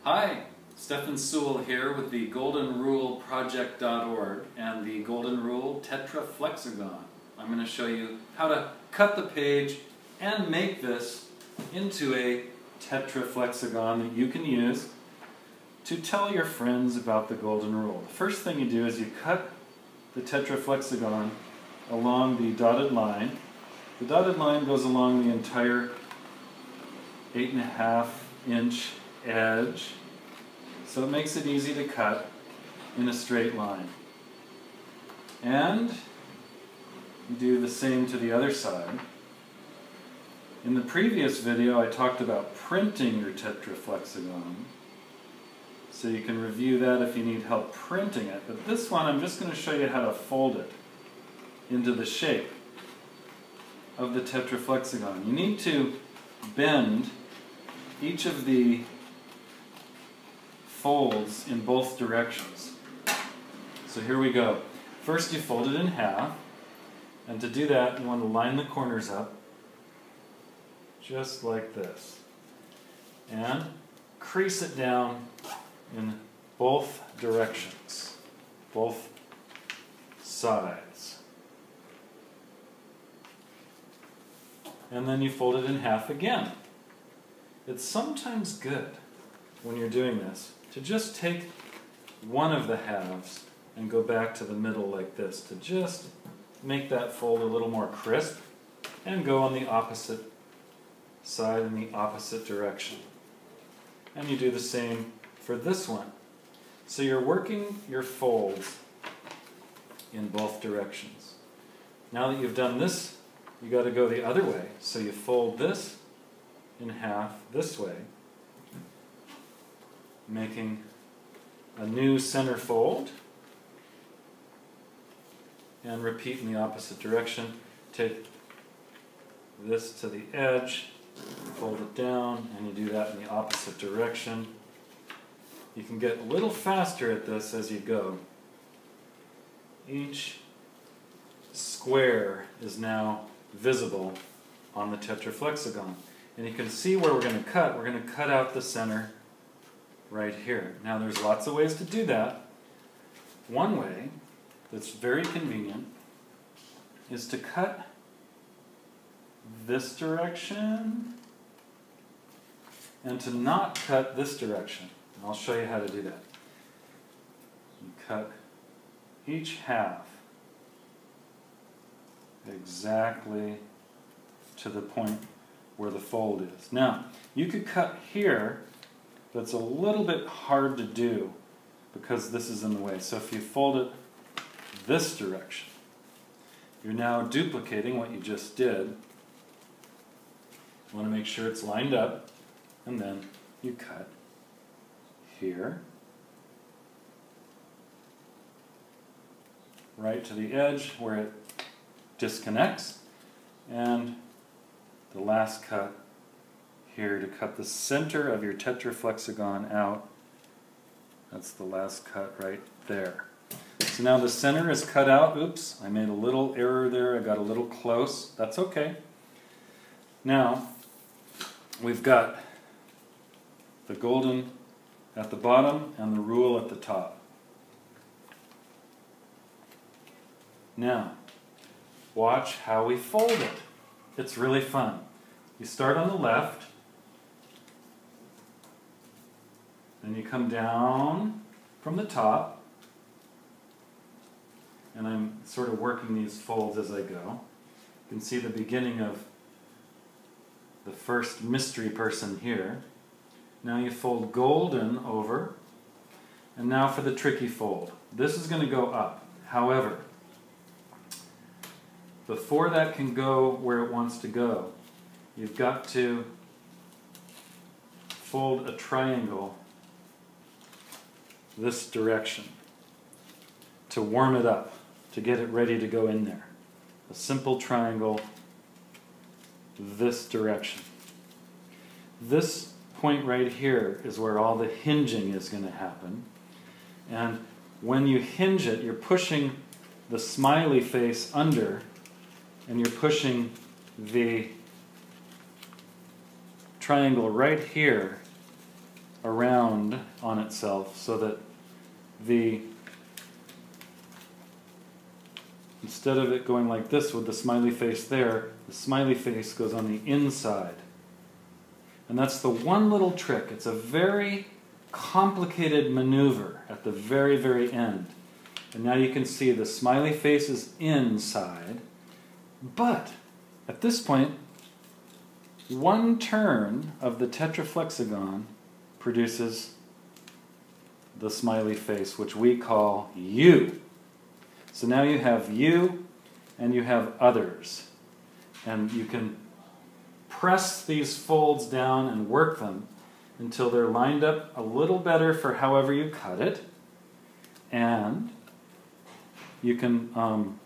Hi, Steffan Soule here with the goldenruleproject.org and the Golden Rule Tetra-Flexagon. I'm going to show you how to cut the page and make this into a TetraFlexagon that you can use to tell your friends about the Golden Rule. The first thing you do is you cut the TetraFlexagon along the dotted line. The dotted line goes along the entire 8.5-inch edge, so it makes it easy to cut in a straight line. And you do the same to the other side. In the previous video I talked about printing your TetraFlexagon, so you can review that if you need help printing it. But this one I'm just going to show you how to fold it into the shape of the TetraFlexagon. You need to bend each of the folds in both directions. So here we go. First you fold it in half, and to do that you want to line the corners up just like this and crease it down in both directions, both sides. And then you fold it in half again. It's sometimes good when you're doing this to just take one of the halves and go back to the middle like this to just make that fold a little more crisp and go on the opposite side in the opposite direction. And you do the same for this one. So you're working your folds in both directions. Now that you've done this, you got to go the other way. So you fold this in half this way, making a new center fold, and repeat in the opposite direction. Take this to the edge, fold it down, and you do that in the opposite direction. You can get a little faster at this as you go. Each square is now visible on the TetraFlexagon. And you can see where we're going to cut. We're going to cut out the center right here. Now there's lots of ways to do that. One way that's very convenient is to cut this direction and to not cut this direction. And I'll show you how to do that. You cut each half exactly to the point where the fold is. Now, you could cut here, but it's a little bit hard to do because this is in the way. So if you fold it this direction, you're now duplicating what you just did. You want to make sure it's lined up, and then you cut here, right to the edge where it disconnects, and the last cut here to cut the center of your TetraFlexagon out. That's the last cut right there. So now the center is cut out. Oops, I made a little error there. I got a little close. That's okay. Now we've got the golden at the bottom and the rule at the top. Now watch how we fold it. It's really fun. You start on the left, then you come down from the top, and I'm sort of working these folds as I go. You can see the beginning of the first mystery person here. Now you fold golden over, and now for the tricky fold. This is going to go up. However, before that can go where it wants to go, you've got to fold a triangle this direction to warm it up, to get it ready to go in there. A simple triangle this direction. This point right here is where all the hinging is going to happen. And when you hinge it, you're pushing the smiley face under, and you're pushing the triangle right here around itself so that instead of it going like this with the smiley face there, the smiley face goes on the inside. And that's the one little trick. It's a very complicated maneuver at the very, very end. And now you can see the smiley face is inside, but at this point, one turn of the TetraFlexagon produces the smiley face, which we call you. So now you have you and you have others. And you can press these folds down and work them until they're lined up a little better for however you cut it. And you can,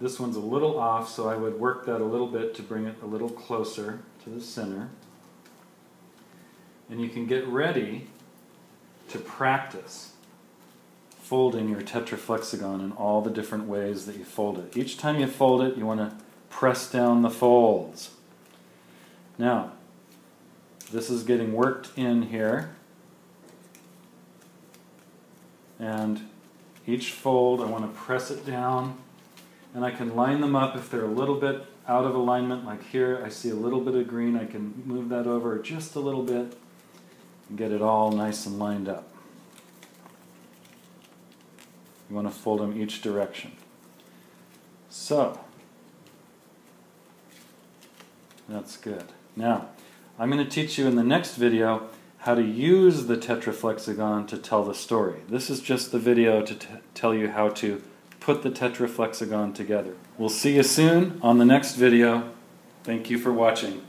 this one's a little off, so I would work that a little bit to bring it a little closer to the center. And you can get ready to practice folding your TetraFlexagon in all the different ways that you fold it. Each time you fold it, you want to press down the folds. Now, this is getting worked in here. And each fold, I want to press it down. And I can line them up if they're a little bit out of alignment. Like here, I see a little bit of green. I can move that over just a little bit and get it all nice and lined up. You want to fold them each direction. So, that's good. Now, I'm going to teach you in the next video how to use the TetraFlexagon to tell the story. This is just the video to tell you how to put the TetraFlexagon together. We'll see you soon on the next video. Thank you for watching.